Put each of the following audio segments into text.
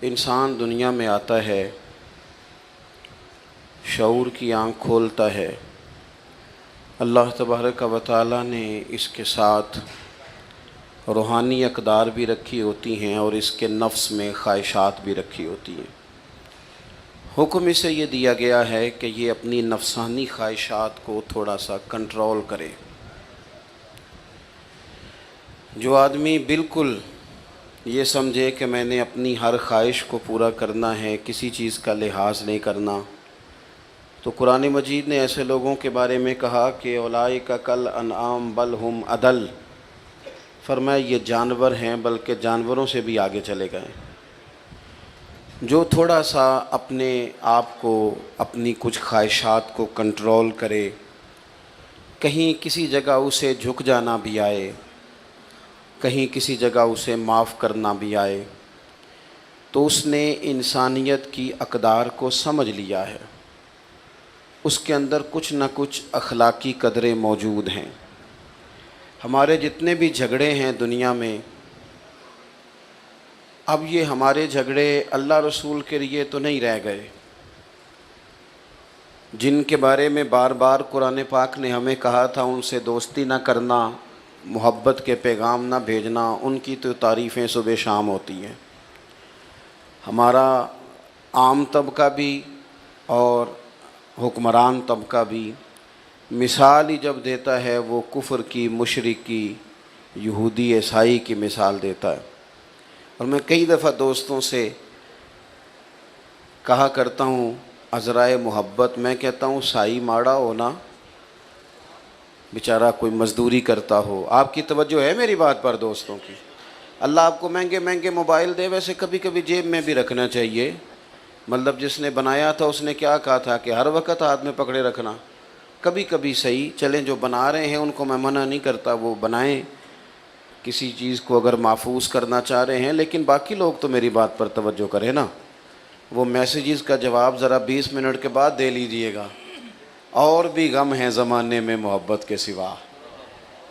انسان دنیا میں آتا ہے، شعور کی آنکھ کھولتا ہے، اللہ تبارک و تعالیٰ نے اس کے ساتھ روحانی اقدار بھی رکھی ہوتی ہیں اور اس کے نفس میں خواہشات بھی رکھی ہوتی ہیں۔ حکم اسے یہ دیا گیا ہے کہ یہ اپنی نفسانی خواہشات کو تھوڑا سا کنٹرول کرے۔ جو آدمی بالکل یہ سمجھے کہ میں نے اپنی ہر خواہش کو پورا کرنا ہے، کسی چیز کا لحاظ نہیں کرنا، تو قرآن مجید نے ایسے لوگوں کے بارے میں کہا کہ اولئک کالانعام بل ہم اضل، فرمایا یہ جانور ہیں بلکہ جانوروں سے بھی آگے چلے گئے۔ جو تھوڑا سا اپنے آپ کو، اپنی کچھ خواہشات کو کنٹرول کرے، کہیں کسی جگہ اسے جھک جانا بھی آئے، کہیں کسی جگہ اسے معاف کرنا بھی آئے، تو اس نے انسانیت کی اقدار کو سمجھ لیا ہے۔ اس کے اندر کچھ نہ کچھ اخلاقی قدریں موجود ہیں۔ ہمارے جتنے بھی جھگڑے ہیں دنیا میں، اب یہ ہمارے جھگڑے اللہ رسول کے لیے تو نہیں رہ گئے، جن کے بارے میں بار بار قرآن پاک نے ہمیں کہا تھا ان سے دوستی نہ کرنا، محبت کے پیغام نہ بھیجنا، ان کی تو تعریفیں صبح شام ہوتی ہیں۔ ہمارا عام طبقہ بھی اور حکمران طبقہ بھی مثال ہی جب دیتا ہے وہ کفر کی، مشرک کی، یہودی عیسائی کی مثال دیتا ہے۔ اور میں کئی دفعہ دوستوں سے کہا کرتا ہوں عذرائے محبت، میں کہتا ہوں سائی ماڑا ہونا، بیچارہ کوئی مزدوری کرتا ہو۔ آپ کی توجہ ہے میری بات پر دوستوں کی؟ اللہ آپ کو مہنگے مہنگے موبائل دے، ویسے کبھی کبھی جیب میں بھی رکھنا چاہیے۔ مطلب جس نے بنایا تھا اس نے کیا کہا تھا کہ ہر وقت ہاتھ میں پکڑے رکھنا، کبھی کبھی صحیح چلیں، جو بنا رہے ہیں ان کو میں منع نہیں کرتا، وہ بنائیں، کسی چیز کو اگر محفوظ کرنا چاہ رہے ہیں، لیکن باقی لوگ تو میری بات پر توجہ کریں نا۔ وہ میسیجز کا جواب ذرا 20 منٹ کے بعد دے لیجئے گا۔ اور بھی غم ہیں زمانے میں محبت کے سوا،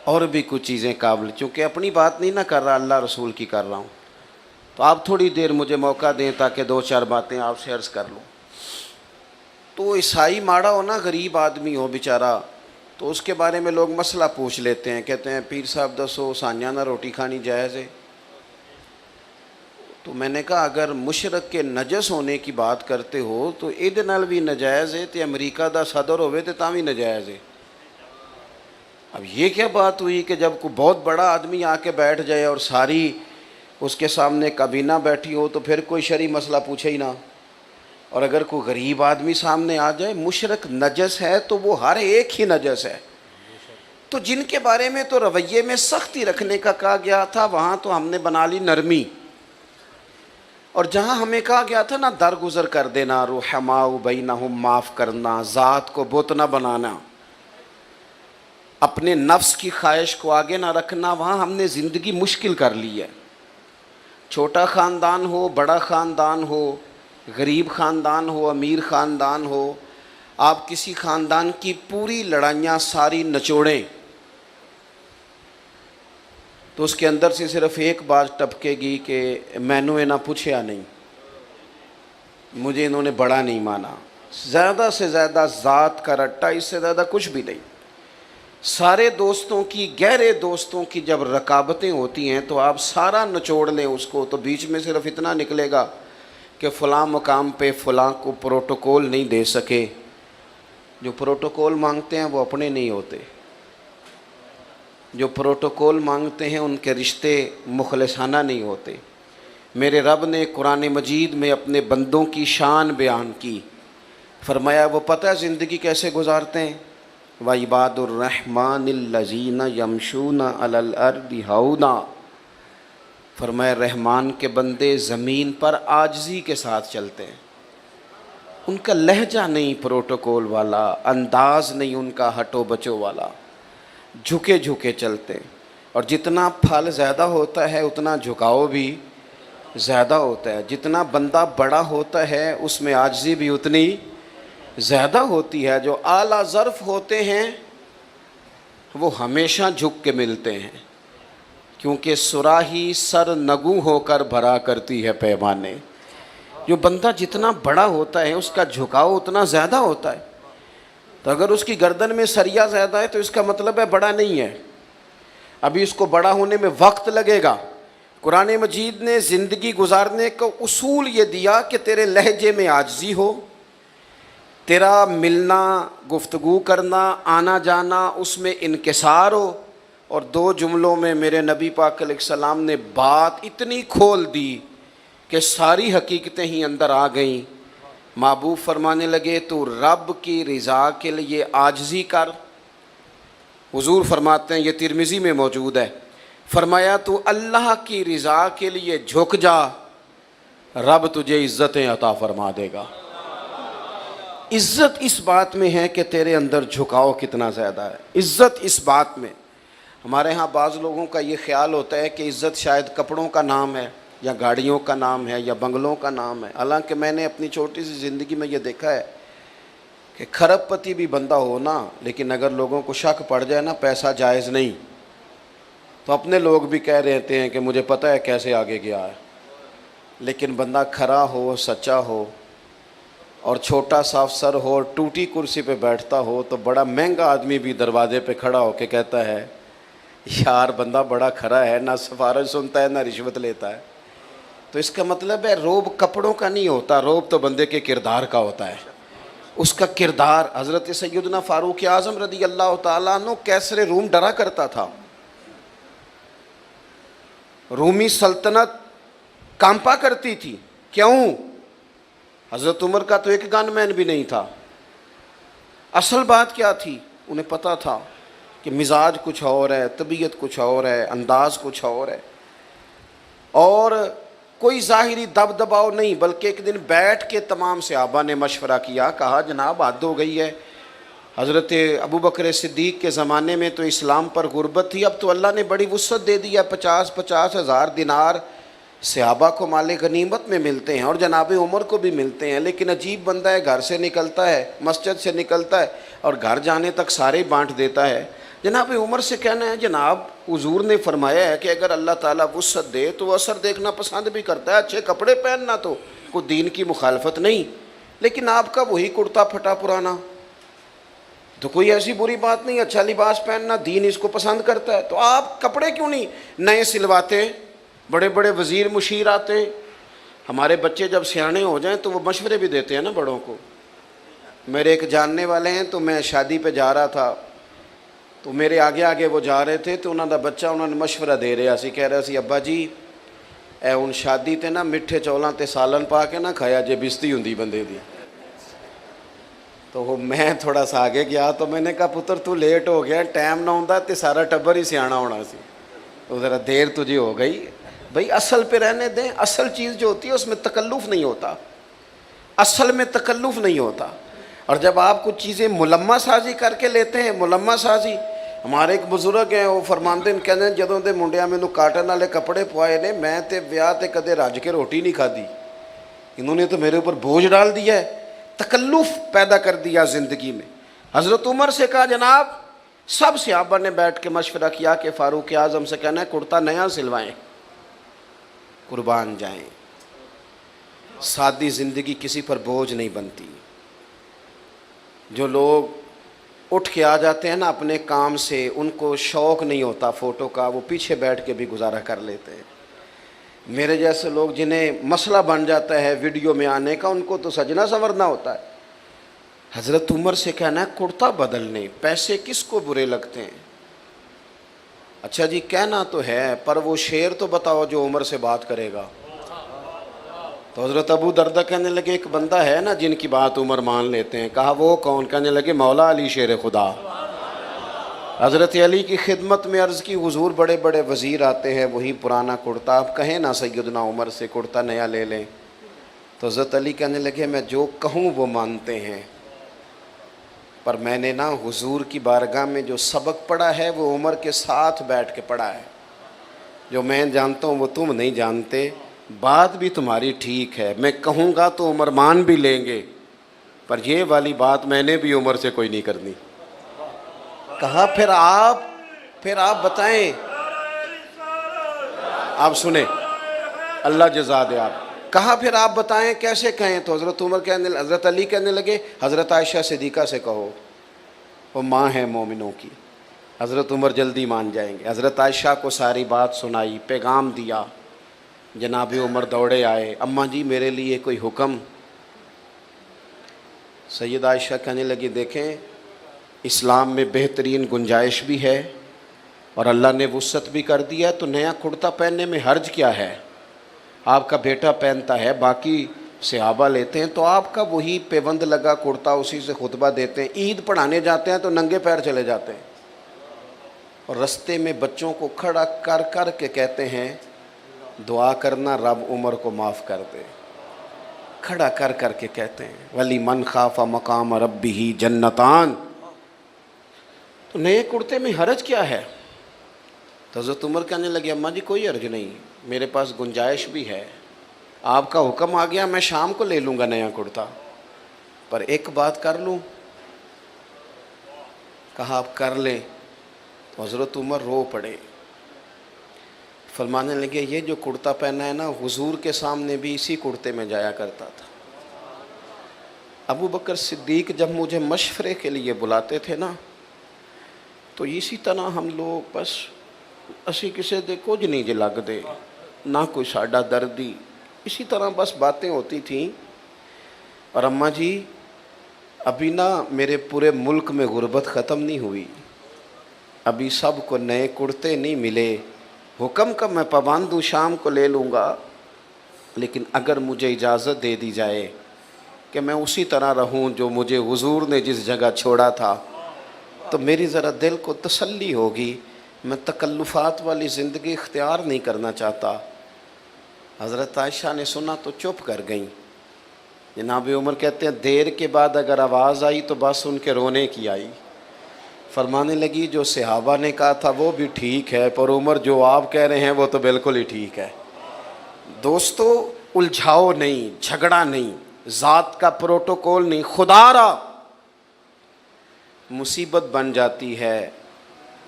اور بھی کچھ چیزیں قابل، چونکہ اپنی بات نہیں نہ کر رہا، اللہ رسول کی کر رہا ہوں، تو آپ تھوڑی دیر مجھے موقع دیں تاکہ 2-4 باتیں آپ سے عرض کر لوں۔ تو عیسائی ماڑا ہو نا، غریب آدمی ہو بیچارہ، تو اس کے بارے میں لوگ مسئلہ پوچھ لیتے ہیں، کہتے ہیں پیر صاحب دسو سانیہ نہ روٹی کھانی جائز ہے؟ تو میں نے کہا اگر مشرک کے نجس ہونے کی بات کرتے ہو تو ایدے نال بھی نجائز ہے، تے امریکہ دا صدر ہوئے تے تاں بھی نجائز ہے۔ اب یہ کیا بات ہوئی کہ جب کوئی بہت بڑا آدمی آ کے بیٹھ جائے اور ساری اس کے سامنے کابینہ بیٹھی ہو تو پھر کوئی شرعی مسئلہ پوچھے ہی نہ، اور اگر کوئی غریب آدمی سامنے آ جائے، مشرک نجس ہے تو وہ ہر ایک ہی نجس ہے۔ تو جن کے بارے میں تو رویے میں سختی رکھنے کا کہا گیا تھا، وہاں تو ہم نے بنا لی نرمی، اور جہاں ہمیں کہا گیا تھا نا درگزر کر دینا، رحماء بینہم، معاف کرنا، ذات کو بت نہ بنانا، اپنے نفس کی خواہش کو آگے نہ رکھنا، وہاں ہم نے زندگی مشکل کر لی ہے۔ چھوٹا خاندان ہو، بڑا خاندان ہو، غریب خاندان ہو، امیر خاندان ہو، آپ کسی خاندان کی پوری لڑائیاں ساری نچوڑیں تو اس کے اندر سے صرف ایک بات ٹپکے گی کہ میں نے نہ پوچھیا نہیں، مجھے انہوں نے بڑا نہیں مانا۔ زیادہ سے زیادہ ذات کا رٹا، اس سے زیادہ کچھ بھی نہیں۔ سارے دوستوں کی، گہرے دوستوں کی جب رقابتیں ہوتی ہیں تو آپ سارا نچوڑ لیں اس کو، تو بیچ میں صرف اتنا نکلے گا کہ فلاں مقام پہ فلاں کو پروٹوکول نہیں دے سکے۔ جو پروٹوکول مانگتے ہیں وہ اپنے نہیں ہوتے، جو پروٹوکول مانگتے ہیں ان کے رشتے مخلصانہ نہیں ہوتے۔ میرے رب نے قرآن مجید میں اپنے بندوں کی شان بیان کی، فرمایا وہ پتہ زندگی کیسے گزارتے ہیں؟ وَعِبَادُ الرَّحْمَنِ الَّذِينَ يَمْشُونَ عَلَى الْأَرْضِ هَوْنًا، فرمایا رحمان کے بندے زمین پر عاجزی کے ساتھ چلتے ہیں، ان کا لہجہ نہیں پروٹوکول والا، انداز نہیں ان کا ہٹو بچو والا، جھکے جھکے چلتے ہیں۔ اور جتنا پھل زیادہ ہوتا ہے اتنا جھکاؤ بھی زیادہ ہوتا ہے، جتنا بندہ بڑا ہوتا ہے اس میں عاجزی بھی اتنی زیادہ ہوتی ہے۔ جو اعلیٰ ظرف ہوتے ہیں وہ ہمیشہ جھک کے ملتے ہیں، کیونکہ صراحی سر نگوں ہو کر بھرا کرتی ہے پیمانے۔ جو بندہ جتنا بڑا ہوتا ہے اس کا جھکاؤ اتنا زیادہ ہوتا ہے. تو اگر اس کی گردن میں سریا زیادہ ہے تو اس کا مطلب ہے بڑا نہیں ہے, ابھی اس کو بڑا ہونے میں وقت لگے گا. قرآن مجید نے زندگی گزارنے کا اصول یہ دیا کہ تیرے لہجے میں عاجزی ہو, تیرا ملنا, گفتگو کرنا, آنا جانا اس میں انکسار ہو. اور 2 جملوں میں میرے نبی پاک علیہ السلام نے بات اتنی کھول دی کہ ساری حقیقتیں ہی اندر آ گئیں. محبوب فرمانے لگے تو رب کی رضا کے لیے عاجزی کر. حضور فرماتے ہیں, یہ ترمذی میں موجود ہے, فرمایا تو اللہ کی رضا کے لیے جھک جا, رب تجھے عزتیں عطا فرما دے گا. عزت اس بات میں ہے کہ تیرے اندر جھکاؤ کتنا زیادہ ہے. عزت اس بات میں, ہمارے ہاں بعض لوگوں کا یہ خیال ہوتا ہے کہ عزت شاید کپڑوں کا نام ہے یا گاڑیوں کا نام ہے یا بنگلوں کا نام ہے. حالانکہ میں نے اپنی چھوٹی سی زندگی میں یہ دیکھا ہے کہ کھرب پتی بھی بندہ ہو نا, لیکن اگر لوگوں کو شک پڑ جائے نا پیسہ جائز نہیں, تو اپنے لوگ بھی کہہ رہتے ہیں کہ مجھے پتہ ہے کیسے آگے گیا ہے. لیکن بندہ کھرا ہو, سچا ہو اور چھوٹا سا افسر ہو اور ٹوٹی کرسی پہ بیٹھتا ہو تو بڑا مہنگا آدمی بھی دروازے پہ کھڑا ہو کے کہتا ہے یار بندہ بڑا کھرا ہے, نہ سفارش سنتا ہے نہ رشوت لیتا ہے. تو اس کا مطلب ہے روب کپڑوں کا نہیں ہوتا, روب تو بندے کے کردار کا ہوتا ہے. اس کا کردار. حضرت سیدنا فاروق اعظم رضی اللہ تعالیٰ عنہ کیسر روم ڈرا کرتا تھا, رومی سلطنت کانپا کرتی تھی. کیوں؟ حضرت عمر کا تو ایک گن مین بھی نہیں تھا. اصل بات کیا تھی؟ انہیں پتہ تھا کہ مزاج کچھ اور ہے, طبیعت کچھ اور ہے, انداز کچھ اور ہے, اور کوئی ظاہری دب دباؤ نہیں, بلکہ ایک دن بیٹھ کے تمام صحابہ نے مشورہ کیا, کہا جناب حد ہو گئی ہے. حضرت ابو بکر صدیق کے زمانے میں تو اسلام پر غربت تھی, اب تو اللہ نے بڑی وسعت دے دی ہے, 50 ہزار دینار صحابہ کو مال غنیمت میں ملتے ہیں اور جناب عمر کو بھی ملتے ہیں. لیکن عجیب بندہ ہے, گھر سے نکلتا ہے, مسجد سے نکلتا ہے اور گھر جانے تک سارے بانٹ دیتا ہے. جناب عمر سے کہنا ہے جناب حضور نے فرمایا ہے کہ اگر اللہ تعالیٰ وسعت دے تو وہ اثر دیکھنا پسند بھی کرتا ہے, اچھے کپڑے پہننا تو کوئی دین کی مخالفت نہیں, لیکن آپ کا وہی کرتا پھٹا پرانا تو کوئی ایسی بری بات نہیں, اچھا لباس پہننا دین اس کو پسند کرتا ہے. تو آپ کپڑے کیوں نہیں نئے سلواتے؟ بڑے بڑے وزیر مشیر آتے, ہمارے بچے جب سیانے ہو جائیں تو وہ مشورے بھی دیتے ہیں نا بڑوں کو. میرے ایک جاننے والے ہیں, تو میں شادی پہ جا رہا تھا تو میرے آگے آگے وہ جا رہے تھے, تو انہوں دا بچہ انہوں نے مشورہ دے رہا سی, کہہ رہا سی ابا جی اے ہن شادی تے نا میٹھے چولاں تے سالن پا کے نہ کھایا جے بستی ہوندی بندے دی. تو وہ میں تھوڑا سا آگے گیا تو میں نے کہا پتر تو لیٹ ہو گیا, ٹائم نہ ہوندا تے سارا ٹبر ہی سیاਣਾ ہونا سی, تو ذرا دیر تجھے ہو گئی. بھائی اصل پہ رہنے دیں, اصل چیز جو ہوتی ہے اس میں تکلف نہیں ہوتا, اصل میں تکلف نہیں ہوتا. اور جب آپ کچھ چیزیں ملمہ سازی کر کے لیتے ہیں, ملمہ سازی, ہمارے ایک بزرگ ہیں وہ فرماندے ہیں, کہتے ہیں جدوں دے منڈیاں مینوں کاٹن والے کپڑے پوائے نے, میں تے ویاہ تے کدے رج کے روٹی نہیں کھادی, انہوں نے تو میرے اوپر بوجھ ڈال دیا ہے, تکلف پیدا کر دیا زندگی میں. حضرت عمر سے کہا جناب, سب صحابہ نے بیٹھ کے مشورہ کیا کہ فاروق اعظم سے کہنا ہے کرتا نیا سلوائیں, قربان جائیں. سادی زندگی کسی پر بوجھ نہیں بنتی. جو لوگ اٹھ کے آ جاتے ہیں نا اپنے کام سے, ان کو شوق نہیں ہوتا فوٹو کا, وہ پیچھے بیٹھ کے بھی گزارا کر لیتے ہیں. میرے جیسے لوگ جنہیں مسئلہ بن جاتا ہے ویڈیو میں آنے کا, ان کو تو سجنا سنورنا ہوتا ہے. حضرت عمر سے کہنا ہے کرتا بدلنے, پیسے کس کو برے لگتے ہیں؟ اچھا جی کہنا تو ہے, پر وہ شعر تو بتاؤ جو عمر سے بات کرے گا. تو حضرت ابو دردہ کہنے لگے ایک بندہ ہے نا جن کی بات عمر مان لیتے ہیں. کہا وہ کون؟ کہنے لگے مولا علی شیر خدا. حضرت علی کی خدمت میں عرض کی حضور بڑے بڑے وزیر آتے ہیں وہی پرانا کرتا, آپ کہیں نا سیدنا عمر سے کرتا نیا لے لیں. تو حضرت علی کہنے لگے میں جو کہوں وہ مانتے ہیں, پر میں نے نا حضور کی بارگاہ میں جو سبق پڑھا ہے وہ عمر کے ساتھ بیٹھ کے پڑھا ہے. جو میں جانتا ہوں وہ تم نہیں جانتے. بات بھی تمہاری ٹھیک ہے, میں کہوں گا تو عمر مان بھی لیں گے, پر یہ والی بات میں نے بھی عمر سے کوئی نہیں کرنی. کہا پھر آپ بتائیں, آپ سنیں, اللہ جزا دے. آپ کہا پھر آپ بتائیں کیسے کہیں؟ تو حضرت علی کہنے لگے حضرت عائشہ صدیقہ سے کہو، وہ ماں ہے مومنوں کی، حضرت عمر جلدی مان جائیں گے۔ حضرت عائشہ کو ساری بات سنائی، پیغام دیا، جناب عمر دوڑے آئے، اماں جی میرے لیے کوئی حکم؟ سید عائشہ کہنے لگی دیکھیں اسلام میں بہترین گنجائش بھی ہے اور اللہ نے وسعت بھی کر دیا ہے، تو نیا کرتا پہننے میں حرج کیا ہے؟ آپ کا بیٹا پہنتا ہے، باقی صحابہ لیتے ہیں، تو آپ کا وہی پیوند لگا کرتا اسی سے خطبہ دیتے ہیں، عید پڑھانے جاتے ہیں تو ننگے پیر چلے جاتے ہیں، اور رستے میں بچوں کو کھڑا کر کر کے کہتے ہیں دعا کرنا رب عمر کو معاف کر دے، کھڑا کر کر کے کہتے ہیں ولی من خاف مقام ربہ جنتان۔ تو نئے کرتے میں حرج کیا ہے؟ تو حضرت عمر کہنے لگے اماں جی کوئی حرج نہیں، میرے پاس گنجائش بھی ہے، آپ کا حکم آ گیا میں شام کو لے لوں گا نیا کرتا، پر ایک بات کر لوں؟ کہا آپ کر لیں۔ تو حضرت عمر رو پڑے، فرمانے لگے یہ جو کرتا پہنا ہے نا حضور کے سامنے بھی اسی کرتے میں جایا کرتا تھا۔ ابو بکر صدیق جب مجھے مشورے کے لیے بلاتے تھے نا تو اسی طرح ہم لوگ بس اسی کسے دے کچھ نہیں جے لگ دے، نہ کوئی ساڈا دردی، اسی طرح بس باتیں ہوتی تھیں۔ اور اماں جی ابھی نا میرے پورے ملک میں غربت ختم نہیں ہوئی، ابھی سب کو نئے کرتے نہیں ملے، حکم کا میں پابند ہوں شام کو لے لوں گا، لیکن اگر مجھے اجازت دے دی جائے کہ میں اسی طرح رہوں جو مجھے حضور نے جس جگہ چھوڑا تھا تو میری ذرا دل کو تسلی ہوگی، میں تکلفات والی زندگی اختیار نہیں کرنا چاہتا۔ حضرت عائشہ نے سنا تو چپ کر گئیں۔ جناب عمر کہتے ہیں دیر کے بعد اگر آواز آئی تو بس ان کے رونے کی آئی، فرمانے لگی جو صحابہ نے کہا تھا وہ بھی ٹھیک ہے، پر عمر جو آپ کہہ رہے ہیں وہ تو بالکل ہی ٹھیک ہے۔ دوستو الجھاؤ نہیں، جھگڑا نہیں، ذات کا پروٹوکول نہیں، خدا را مصیبت بن جاتی ہے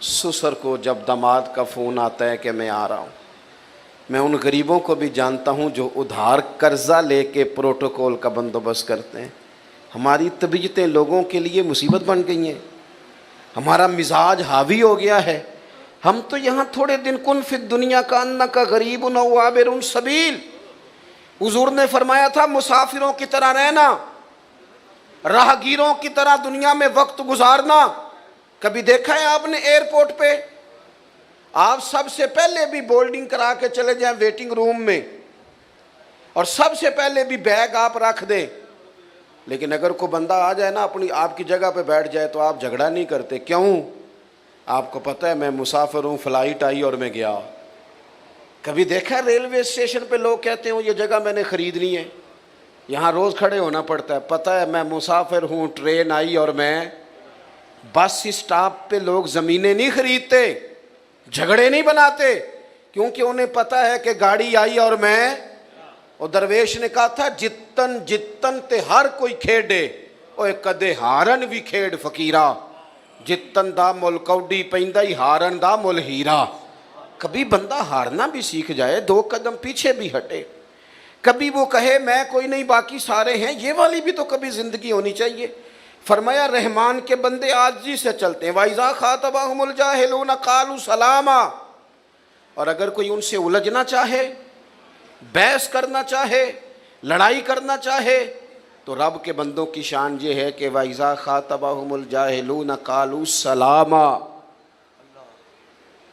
سسر کو جب داماد کا فون آتا ہے کہ میں آ رہا ہوں۔ میں ان غریبوں کو بھی جانتا ہوں جو ادھار قرضہ لے کے پروٹوکول کا بندوبست کرتے ہیں۔ ہماری طبیعتیں لوگوں کے لیے مصیبت بن گئی ہیں، ہمارا مزاج حاوی ہو گیا ہے، ہم تو یہاں تھوڑے دن کن فی الدنیا کا انکا غریب او عابر سبیل، حضور نے فرمایا تھا مسافروں کی طرح رہنا، راہگیروں کی طرح دنیا میں وقت گزارنا۔ کبھی دیکھا ہے آپ نے ایئرپورٹ پہ آپ سب سے پہلے بھی بولڈنگ کرا کے چلے جائیں ویٹنگ روم میں اور سب سے پہلے بھی بیگ آپ رکھ دیں، لیکن اگر کوئی بندہ آ جائے نا اپنی آپ کی جگہ پہ بیٹھ جائے تو آپ جھگڑا نہیں کرتے، کیوں؟ آپ کو پتہ ہے میں مسافر ہوں، فلائٹ آئی اور میں گیا۔ کبھی دیکھا ہے ریلوے اسٹیشن پہ لوگ کہتے ہیں یہ جگہ میں نے خریدنی ہے، یہاں روز کھڑے ہونا پڑتا ہے، پتہ ہے میں مسافر ہوں، ٹرین آئی اور میں۔ بس اسٹاپ پہ لوگ زمینیں نہیں خریدتے، جھگڑے نہیں بناتے، کیونکہ انہیں پتہ ہے کہ گاڑی آئی اور میں۔ اور درویش نے کہا تھا جتن جتن تے ہر کوئی کھیڈے، اوے کدے ہارن بھی کھیڈ فقیرا، جتن دا مل کوڈی پیندا ہی ہارن دا مل ہیرا۔ کبھی بندہ ہارنا بھی سیکھ جائے، 2 قدم پیچھے بھی ہٹے، کبھی وہ کہے میں کوئی نہیں باقی سارے ہیں، یہ والی بھی تو کبھی زندگی ہونی چاہیے۔ فرمایا رحمان کے بندے عاجزی سے چلتے ہیں، وَإِذَا خَاطَبَهُمُ الْجَاهِلُونَ قَالُوا سَلَامًا، اور اگر کوئی ان سے الجھنا چاہے، بحث کرنا چاہے، لڑائی کرنا چاہے، تو رب کے بندوں کی شان یہ ہے کہ وَإِذَا خَاطَبَهُمُ الْجَاهِلُونَ قَالُوا سَلَامًا،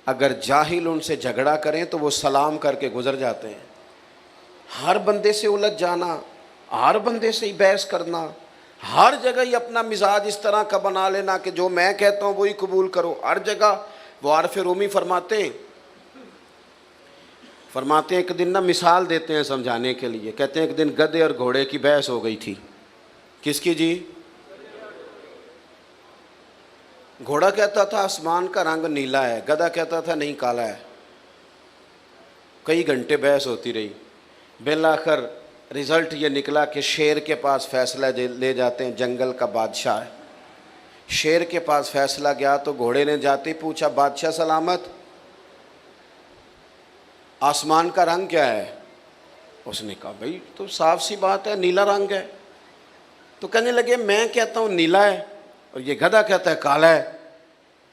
اگر جاہل ان سے جھگڑا کریں تو وہ سلام کر کے گزر جاتے ہیں۔ ہر بندے سے الجھ جانا، ہر بندے سے ہی بحث کرنا، ہر جگہ ہی اپنا مزاج اس طرح کا بنا لینا کہ جو میں کہتا ہوں وہی قبول کرو، ہر جگہ۔ وہ عارف رومی فرماتے ہیں ایک دن نا مثال دیتے ہیں سمجھانے کے لیے، کہتے ہیں ایک دن گدھے اور گھوڑے کی بحث ہو گئی تھی۔ کس کی جی؟ گھوڑا کہتا تھا آسمان کا رنگ نیلا ہے، گدھا کہتا تھا نہیں کالا ہے۔ کئی گھنٹے بحث ہوتی رہی، بالآخر رزلٹ یہ نکلا کہ شیر کے پاس فیصلہ لے جاتے ہیں، جنگل کا بادشاہ ہے، شیر کے پاس فیصلہ گیا تو گھوڑے نے جاتے ہی پوچھا بادشاہ سلامت، آسمان کا رنگ کیا ہے؟ اس نے کہا بھائی تو صاف سی بات ہے نیلا رنگ ہے. تو کہنے لگے میں کہتا ہوں نیلا ہے اور یہ گدھا کہتا ہے کالا ہے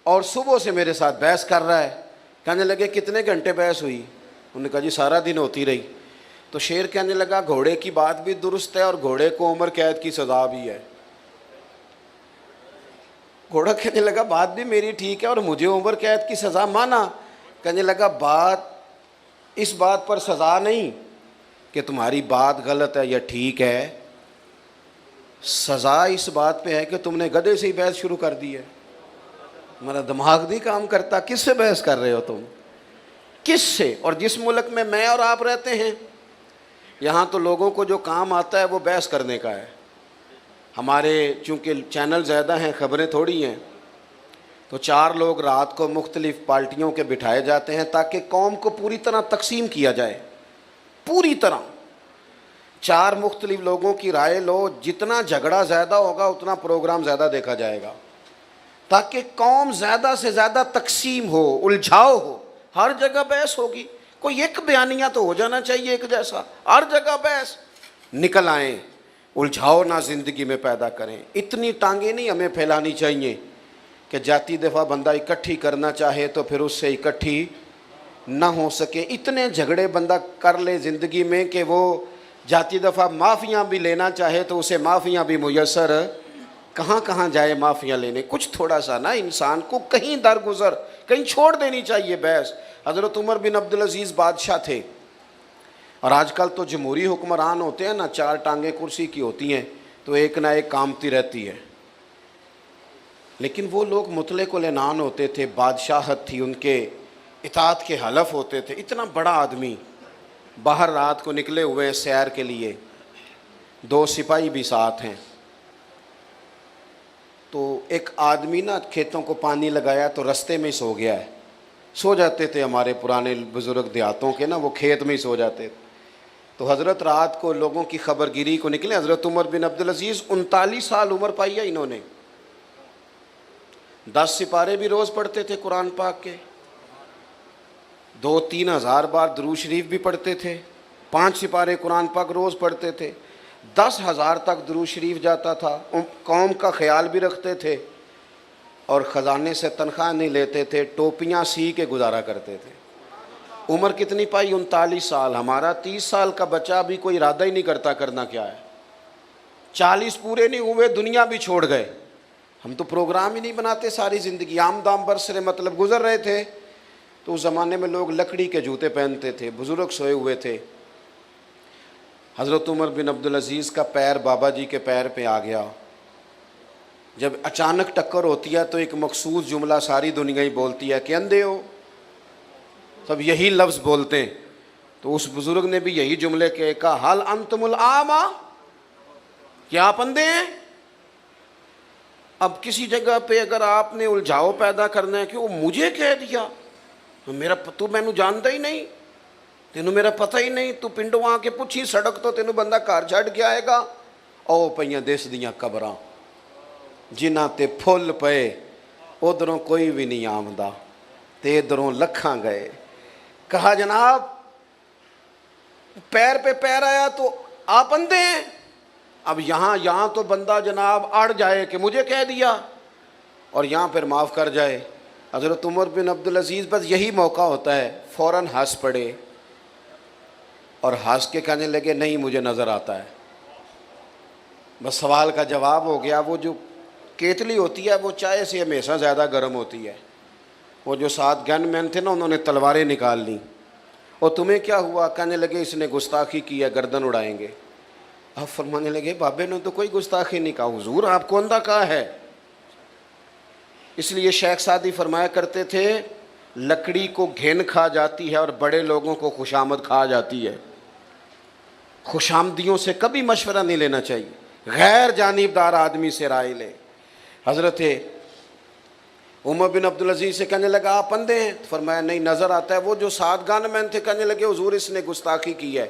اور صبح سے میرے ساتھ بحث کر رہا ہے. کہنے لگے کتنے گھنٹے بحث ہوئی؟ انہوں نے کہا جی سارا دن ہوتی رہی. تو شیر کہنے لگا گھوڑے کی بات بھی درست ہے اور گھوڑے کو عمر قید کی سزا بھی ہے. گھوڑا کہنے لگا بات بھی میری ٹھیک ہے اور مجھے عمر قید کی سزا مانا. کہنے لگا بات اس بات پر سزا نہیں کہ تمہاری بات غلط ہے یا ٹھیک ہے, سزا اس بات پہ ہے کہ تم نے گدھے سے ہی بحث شروع کر دی ہے. میرا دماغ نہیں کام کرتا, کس سے بحث کر رہے ہو تم, کس سے؟ اور جس ملک میں اور آپ رہتے ہیں یہاں تو لوگوں کو جو کام آتا ہے وہ بحث کرنے کا ہے. ہمارے چونکہ چینل زیادہ ہیں خبریں تھوڑی ہیں, تو 4 لوگ رات کو مختلف پارٹیوں کے بٹھائے جاتے ہیں تاکہ قوم کو پوری طرح تقسیم کیا جائے. پوری طرح 4 مختلف لوگوں کی رائے لو, جتنا جھگڑا زیادہ ہوگا اتنا پروگرام زیادہ دیکھا جائے گا, تاکہ قوم زیادہ سے زیادہ تقسیم ہو, الجھاؤ ہو. ہر جگہ بحث ہوگی, کوئی ایک بیانیہ تو ہو جانا چاہیے ایک جیسا, ہر جگہ بحث. نکل آئیں, الجھاؤ نہ زندگی میں پیدا کریں. اتنی ٹانگیں نہیں ہمیں پھیلانی چاہیے کہ جاتی دفعہ بندہ اکٹھی کرنا چاہے تو پھر اس سے اکٹھی نہ ہو سکے. اتنے جھگڑے بندہ کر لے زندگی میں کہ وہ جاتی دفعہ معافیاں بھی لینا چاہے تو اسے معافیاں بھی میسر کہاں کہاں جائے معافیاں لینے. کچھ تھوڑا سا نا انسان کو کہیں درگزر کہیں چھوڑ دینی چاہیے بحث. حضرت عمر بن عبدالعزیز بادشاہ تھے, اور آج کل تو جمہوری حکمران ہوتے ہیں نا, 4 ٹانگیں کرسی کی ہوتی ہیں تو ایک نہ ایک کامتی رہتی ہے. لیکن وہ لوگ مطلق العنان ہوتے تھے, بادشاہت تھی ان کے, اطاعت کے حلف ہوتے تھے. اتنا بڑا آدمی باہر رات کو نکلے ہوئے ہیں سیر کے لیے, 2 سپاہی بھی ساتھ ہیں. تو ایک آدمی نا کھیتوں کو پانی لگایا تو رستے میں ہی سو گیا ہے. سو جاتے تھے ہمارے پرانے بزرگ دیہاتوں کے نا, وہ کھیت میں ہی سو جاتے تھے. تو حضرت رات کو لوگوں کی خبر گیری کو نکلے. حضرت عمر بن عبدالعزیز 39 سال عمر پائی ہے انہوں نے. 10 سپارے بھی روز پڑھتے تھے قرآن پاک کے, 2-3 ہزار بار درود شریف بھی پڑھتے تھے, 5 سپارے قرآن پاک روز پڑھتے تھے, 10,000 تک درود شریف جاتا تھا. قوم کا خیال بھی رکھتے تھے اور خزانے سے تنخواہ نہیں لیتے تھے, ٹوپیاں سی کے گزارا کرتے تھے. عمر کتنی پائی؟ 39 سال. ہمارا 30 سال کا بچہ بھی کوئی ارادہ ہی نہیں کرتا کرنا کیا ہے. 40 پورے نہیں ہوئے دنیا بھی چھوڑ گئے. ہم تو پروگرام ہی نہیں بناتے, ساری زندگی عام دام برسرے مطلب گزر رہے تھے. تو اس زمانے میں لوگ لکڑی کے جوتے پہنتے تھے, بزرگ سوئے ہوئے تھے. حضرت عمر بن عبدالعزیز کا پیر بابا جی کے پیر پہ آ گیا. جب اچانک ٹکر ہوتی ہے تو ایک مخصوص جملہ ساری دنیا ہی بولتی ہے کہ اندھے ہو, سب یہی لفظ بولتے ہیں. تو اس بزرگ نے بھی یہی جملے کے کہا, حل انتم الاعمی, کیا آپ اندھے ہیں؟ اب کسی جگہ پہ اگر آپ نے الجھاؤ پیدا کرنا ہے کہ وہ مجھے کہہ دیا, تو میں نے جانتا ہی نہیں, تینوں میرا پتہ ہی نہیں, تو پنڈوں آ کے پوچھی سڑک تو تینوں بندہ گھر چھڈ کے آئے گا. او پئیاں دس دیاں قبراں جنہاں تے پھل پئے, ادھروں کوئی بھی نہیں آمدا تے ادھروں لکھاں گئے. کہا جناب پیر پہ پیر آیا تو آپ اندھے ہیں. اب یہاں تو بندہ جناب اڑ جائے کہ مجھے کہہ دیا, اور یہاں پھر معاف کر جائے. حضرت عمر بن عبدالعزیز بس یہی موقع ہوتا ہے, فوراً ہنس پڑے اور ہنس کے کہنے لگے نہیں مجھے نظر آتا ہے. بس سوال کا جواب ہو گیا. وہ جو کیتلی ہوتی ہے وہ چائے سے ہمیشہ زیادہ گرم ہوتی ہے. وہ جو 7 گن مین تھے نا, انہوں نے تلواریں نکال لیں. اور تمہیں کیا ہوا؟ کہنے لگے اس نے گستاخی کی ہے, گردن اڑائیں گے. اب فرمانے لگے بابے نے تو کوئی گستاخی نہیں کہا. حضور آپ کو اندھا کہا ہے. اس لیے شیخ سعدی فرمایا کرتے تھے لکڑی کو گھن کھا جاتی ہے اور بڑے لوگوں کو خوشامد کھا جاتی ہے. خوشامدیوں سے کبھی مشورہ نہیں لینا چاہیے, غیر جانبدار آدمی سے رائے لے. حضرت عمر بن عبدالعزیز سے کہنے لگا آپ اندھے ہیں؟ فرمایا نہیں نظر آتا ہے. وہ جو 7 گن مین تھے کہنے لگے حضور اس نے گستاخی کی ہے,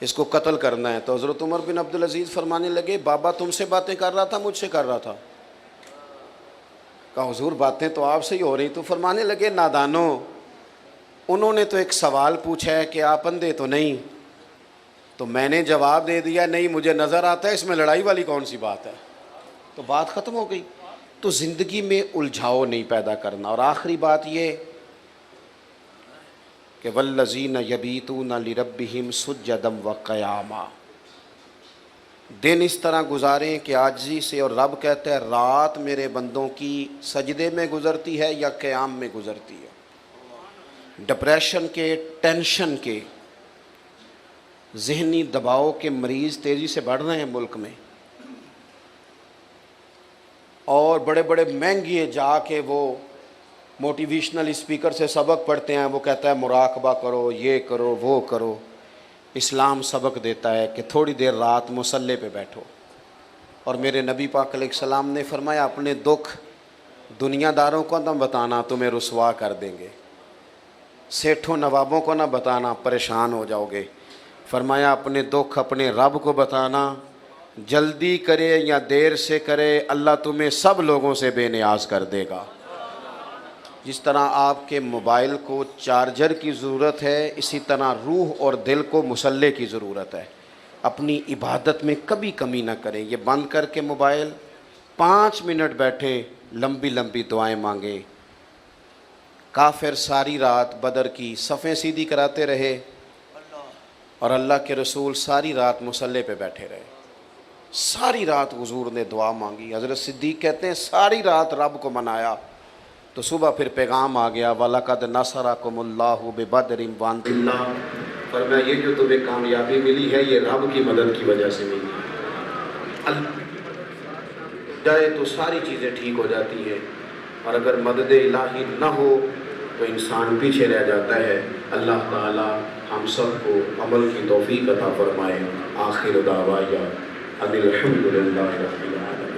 اس کو قتل کرنا ہے. تو حضرت عمر بن عبدالعزیز فرمانے لگے بابا تم سے باتیں کر رہا تھا مجھ سے کر رہا تھا؟ کہا حضور باتیں تو آپ سے ہی ہو رہی. تو فرمانے لگے نادانو, انہوں نے تو ایک سوال پوچھا ہے کہ آپ اندھے تو نہیں, تو میں نے جواب دے دیا نہیں مجھے نظر آتا ہے، اس میں لڑائی والی کون سی بات ہے، تو بات ختم ہو گئی۔ تو زندگی میں الجھاؤ نہیں پیدا کرنا۔ اور آخری بات یہ کہ والذین یبیتون لربہم سجدا وقیاما، دن اس طرح گزاریں کہ عاجزی سے، اور رب کہتا ہے رات میرے بندوں کی سجدے میں گزرتی ہے یا قیام میں گزرتی ہے۔ ڈپریشن کے، ٹینشن کے، ذہنی دباؤ کے مریض تیزی سے بڑھ رہے ہیں ملک میں، اور بڑے بڑے مہنگے جا کے وہ موٹیویشنل اسپیکر سے سبق پڑھتے ہیں، وہ کہتا ہے مراقبہ کرو، یہ کرو، وہ کرو۔ اسلام سبق دیتا ہے کہ تھوڑی دیر رات مصلی پہ بیٹھو، اور میرے نبی پاک علیہ السلام نے فرمایا اپنے دکھ دنیا داروں کو نہ بتانا، تمہیں رسوا کر دیں گے، سیٹھوں نوابوں کو نہ بتانا، پریشان ہو جاؤ گے۔ فرمایا اپنے دکھ اپنے رب کو بتانا، جلدی کرے یا دیر سے کرے اللہ تمہیں سب لوگوں سے بے نیاز کر دے گا۔ جس طرح آپ کے موبائل کو چارجر کی ضرورت ہے، اسی طرح روح اور دل کو مصلی کی ضرورت ہے۔ اپنی عبادت میں کبھی کمی نہ کریں، یہ بند کر کے موبائل 5 منٹ بیٹھیں، لمبی لمبی دعائیں مانگیں۔ کافر ساری رات بدر کی صفیں سیدھی کراتے رہے، اور اللہ کے رسول ساری رات مصلی پہ بیٹھے رہے، ساری رات حضور نے دعا مانگی۔ حضرت صدیق کہتے ہیں ساری رات رب کو منایا، تو صبح پھر پیغام آ گیا وَلَقَدْ نَصَرَكُمُ اللَّهُ بِبَدْرٍ وَأَنْتُمْ اللہ، فرمایا یہ جو تمہیں کامیابی ملی ہے یہ رب کی مدد کی وجہ سے ملی ہے۔ جائے تو ساری چیزیں ٹھیک ہو جاتی ہیں، اور اگر مدد الہی نہ ہو تو انسان پیچھے رہ جاتا ہے۔ اللہ تعالی ہم سب کو عمل کی توفیق عطا فرمائے۔ آخر دعوایا ان الحمد للہ رب العالمین۔